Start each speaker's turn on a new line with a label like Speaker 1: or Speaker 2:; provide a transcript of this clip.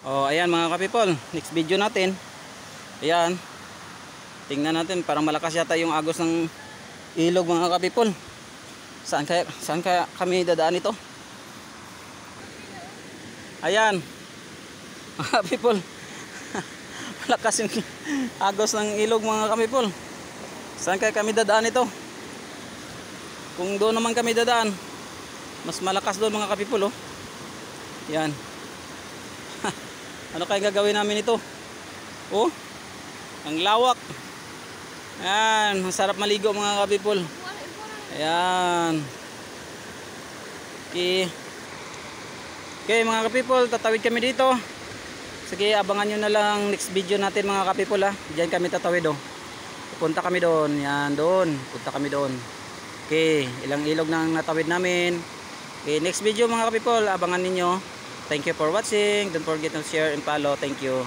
Speaker 1: Oh, ayan mga kapipol, next video natin. Ayan. Tingnan natin, parang malakas yata yung agos ng ilog mga kapipol. Saan kaya kami dadaan ito? Ayan. Mga kapipol. Malakas yung agos ng ilog mga kapipol. Saan kaya kami dadaan ito? Kung doon naman kami dadaan, mas malakas doon mga kapipol, oh. Yan. Ano kaya gagawin namin ito? Oh, ang lawak. Yan, ang sarap maligo mga kapipol. Ayan. Okay mga kapipol, tatawid kami dito. Sige, abangan nyo na lang next video natin mga kapipol, ha. Diyan kami tatawid, oh. Punta kami doon. Yan, doon. Punta kami doon. Okay, ilang ilog nang natawid namin. Okay, next video mga kapipol, abangan ninyo. Thank you for watching. Don't forget to share and follow. Thank you.